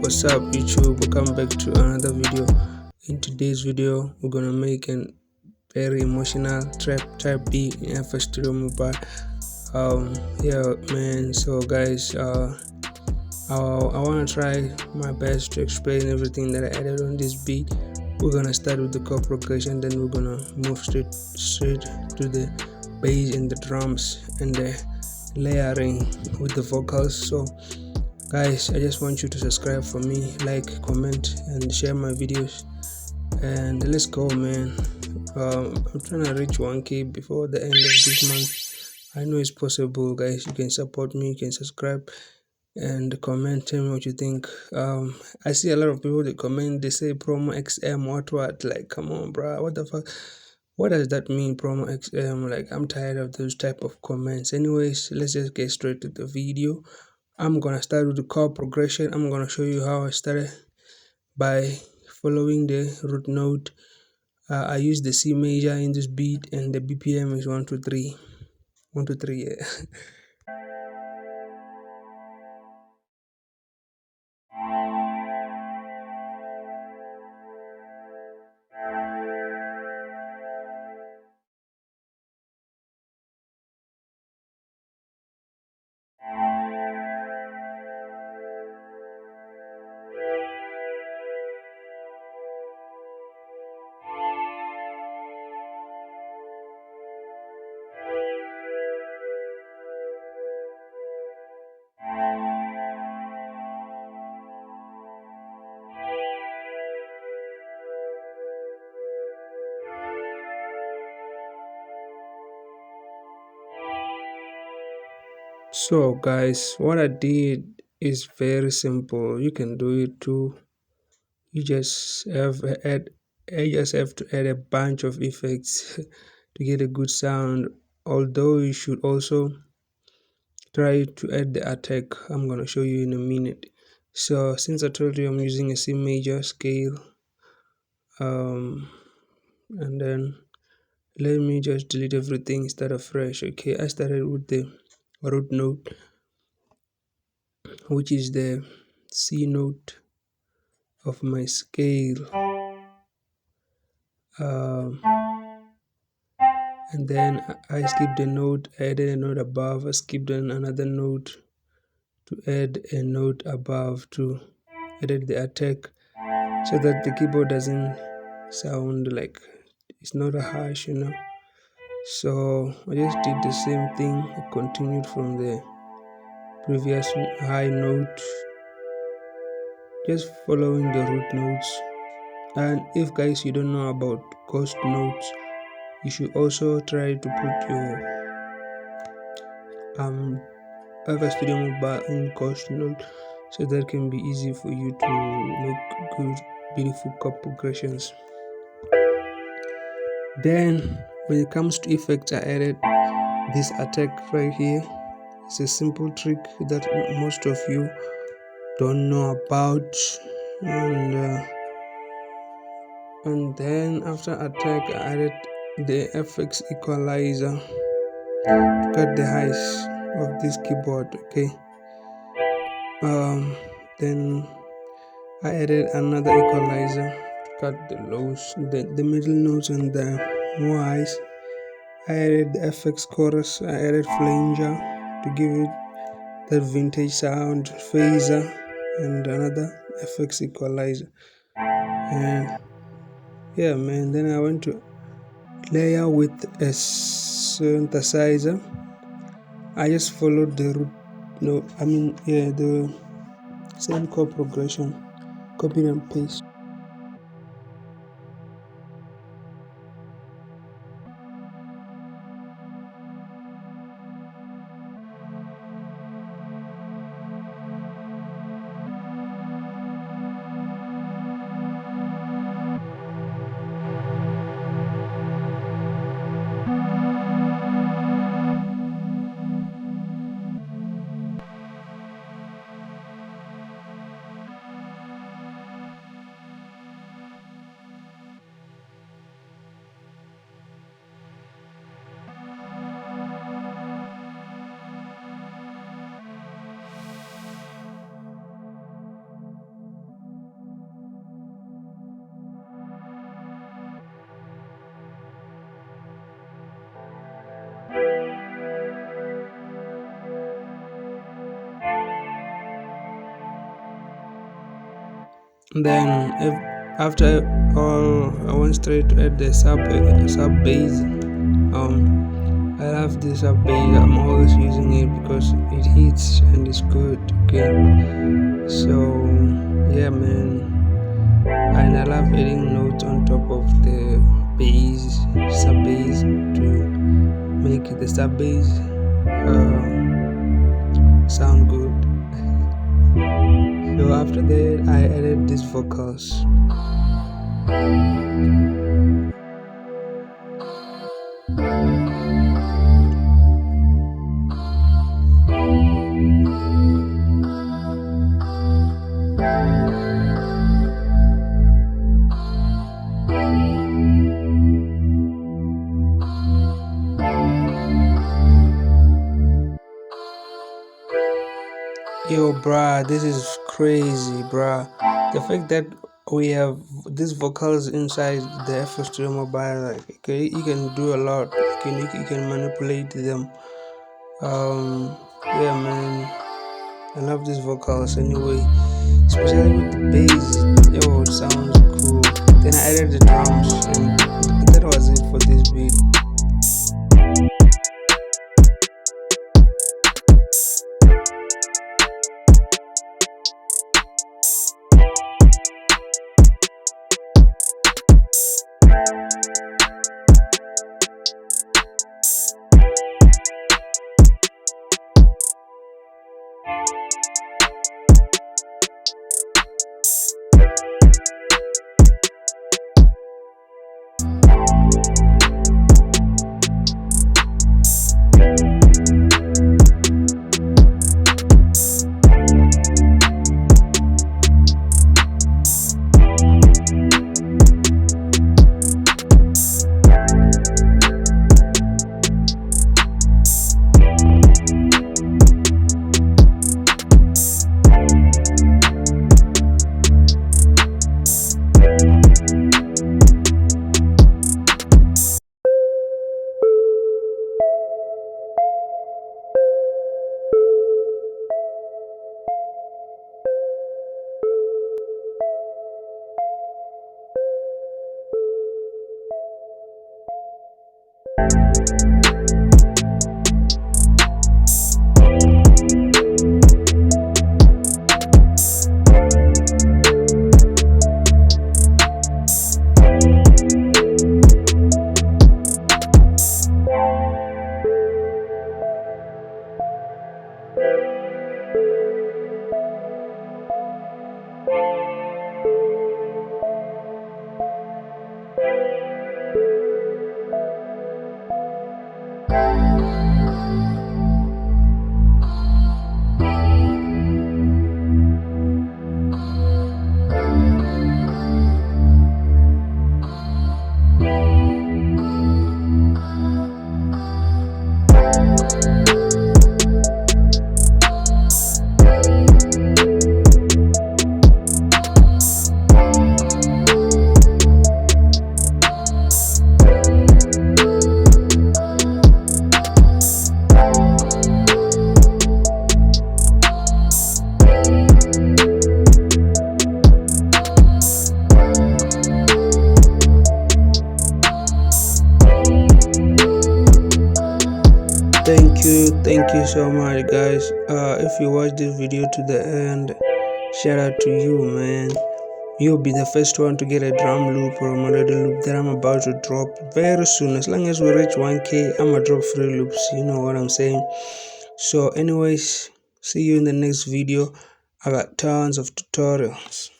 What's up YouTube, welcome back to another video. In today's video we're gonna make a very emotional trap type beat in flstudiomobile. Yeah man, so guys, I want to try my best to explain everything that I added on this beat. We're gonna start with the chord progression, then we're gonna move straight to the bass and the drums and the layering with the vocals. So guys, I just want you to subscribe for me, like, comment and share my videos, and let's go man. I'm trying to reach 1k before the end of this month. I know it's possible guys. You can support me, you can subscribe and comment, tell me what you think. I see a lot of people, they comment, they say promo XM what, like come on bro, what the fuck, what does that mean, promo XM? Like, I'm tired of those type of comments. Anyways, let's just get straight to the video. I'm gonna start with the chord progression. I'm gonna show you how I started by following the root note. I use the C major in this beat and the BPM is 123 123, yeah. So guys, what I did is very simple. You can do it too. You just have add I just have to add a bunch of effects to get a good sound. Although you should also try to add the attack. I'm gonna show you in a minute. So since I told you I'm using a C major scale, and then let me just delete everything, start afresh. Okay, I started with the root note, which is the C note of my scale. Um, and then I skipped a note, added a note above, I skipped another note to add a note above to edit the attack, so that the keyboard doesn't sound like it's not a harsh, So I just did the same thing. I continued from the previous high note, just following the root notes. And if guys you don't know about ghost notes, you should also try to put your flstudiomobile in ghost note, so that can be easy for you to make good beautiful chord progressions. Then when it comes to effects, I added this attack right here. It's a simple trick that most of you don't know about, and then after attack I added the FX equalizer to cut the highs of this keyboard. Okay, then I added another equalizer to cut the lows, the middle notes and the more highs. I added the FX chorus, I added flanger to give it that vintage sound, phaser, and another FX equalizer. And yeah man, then I went to layer with a synthesizer. I just followed the root note, the same chord progression, copy and paste. Then after all, I went straight to add the sub bass. I love this sub bass. I'm always using it because it hits and it's good. Okay, so yeah, man, and I love adding notes on top of the bass, sub bass, to make the sub bass sound good. So after that, I added these vocals. Yo, bruh, this is crazy, bruh. The fact that we have these vocals inside the FL Studio Mobile, like, okay, you can do a lot. You can manipulate them. Yeah, man, I love these vocals anyway, especially with the bass. Yo, it sounds cool. Then I added the drums, and that was it for this beat. Thank you so much, guys. If you watch this video to the end, shout out to you, man. You'll be the first one to get a drum loop or a melody loop that I'm about to drop very soon. As long as we reach 1k, I'ma drop 3 loops. You know what I'm saying? So anyways, see you in the next video. I got tons of tutorials.